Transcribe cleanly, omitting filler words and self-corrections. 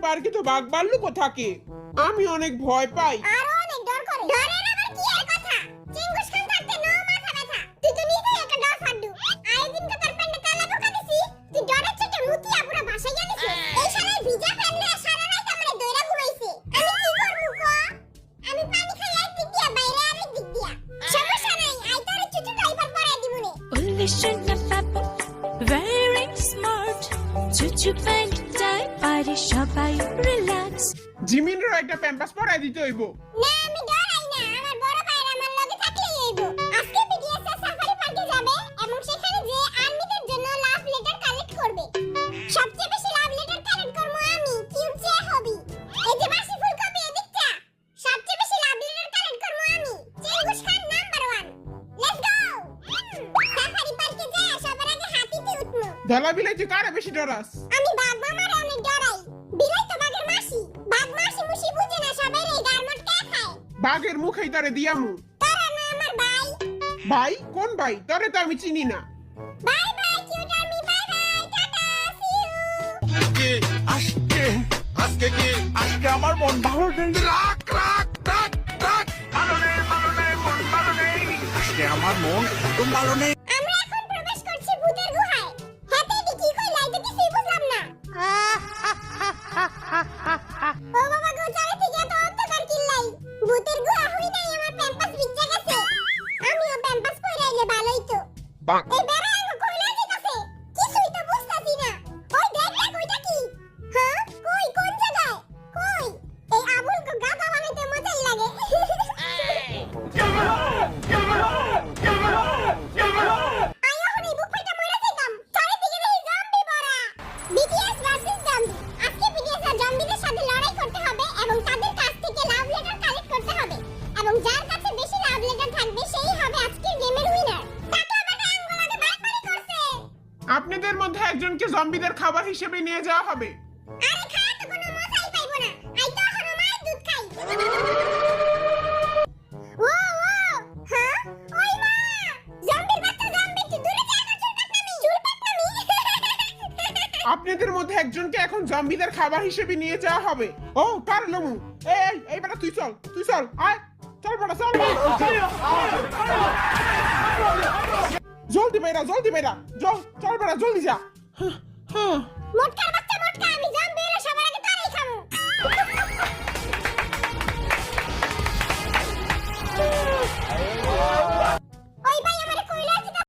পার্কে তো বাঘ ভাল্লুকও থাকে, আমি অনেক ভয় পাই। আরো অনেক ডর করে। ডরের আবার কি এর কথা? চিঙ্গুস খান থাকতে ন মাথা ব্যথা। তুই তো নিজেই একটা ডর ফাড্ডু। আরেকদিন তো তোর প্যান্টে তালা ঢোকা দিছি, তুই ডরের চোটে মুতিয়া পুরো ভাষায় জানিস। এই শালার ভিজা প্যান্টে সারা রাত আমারে দইরা ঘুমাইছে। আমি কি করব ক? আমি পানি খাই এক দিক দিয়া, বাইরে আরেক দিক দিয়া। সমস্যা নাই, আই তোরে চুচু ডাইপার পরাই দিমুনে। Listen up, very smart. Chuchu pant diaper, সবাই relax. জিমিনরও একটা প্যাম্পাস পরাই দিতে হইব। না আমি ডরাই না, আমার বড় ভাইরা আমার লগে থাকলেই হইব। আজকে বিডিএস এর সাফারি পার্কে যাবে এবং সেখানে যে আর্মিদের জন্য লাভ লেটার কালেক্ট করবে। সবচেয়ে বেশি লাভ লেটার কালেক্ট করব আমি, কিউট যে হবি। এই যে বাসি ফুলকপি এদিকটা, সবচেয়ে বেশি লাভ লেটার কালেক্ট করব আমি। চিঙ্গুস খান নাম্বার 1। Let's go. সাফারি পার্কে যায় সবার আগে হাতিতে উঠবো। ধলা বিলাইতে কারে বেশি ডরাস? আমি বাঘ মামারে অনেক ডরাই। বিলাই তো বাঘের মাসি। বাঘ মাসি মুসি বুঝে না, সবাই এই গারমট কে খায়। বাঘের মুখেই তারে দিয়ামু। তারা না আমার ভাই। ভাই? কোন ভাই? তোরে তো আমি চিনি না। Bye bye cute army, bye bye, tata, see you. আজকে আমার মন ভালো নেই। আজকে আমার মন একদম ভালো নেই। আমরা এখন প্রবেশ করছি ভূতের গুহায়। হাতে কি কইলাই তো কিছুই বুঝলাম না। ও বাবা গো, চারিদিকে এত অন্ধকার কিল্লাই। ভূতের গুহা হই নাই, আমার প্যাম্পাস ভিজে গেছে। আমিও প্যাম্পাস পরাইলে ভালোই তো। এই বেড়া আঙ্গু কইলা দিতাছে, কিছুই তো বুঝতাছি না। ওই দেখ দেখ ওইটা কি? হ্যাঁ কই কোন জায়গায়? কই এই আবুল কো গাধা বানাইতে মজাই লাগে। আয়া হরি বুক ফাইটা মরে যাইতাম। চারিদিকে দেখি জম্বি ভরা। BTS versus zombie. আজকে বিটিএস আর জম্বিদের সাথে লড়াই করতে হবে এবং তাদের কাছ থেকে লাভ লেটার কালেক্ট করতে হবে। এবং যার কাছে বেশি লাভ লেটার থাকবে সেই হবে আজকের গেমের উইনার। টাকলা বেটা আঙ্গুলাতে বাড়াবাড়ি করছে। আপনাদের মধ্যে একজনকে জম্বিদের খাবার হিসেবে নিয়ে যাওয়া হবে। আরে খাওয়া তো কোনো মজাই পাইবো না। আই তো এখনো মায়ের দুধ খাই। ও হ্যাঁ ওই মা, জম্বির বাচ্চা জম্বি, তুই দূরে যা, আমার চুল পাকনামি, চুল পাকনামি। আপনাদের মধ্যে একজনকে এখন জম্বিদের খাবার হিসেবে নিয়ে যাওয়া হবে। ও পারলমু। এই বেটা তুই চল আয়, চল বেটা চল। জলদি বেটা চল বেটা জলদি যা। মোটকার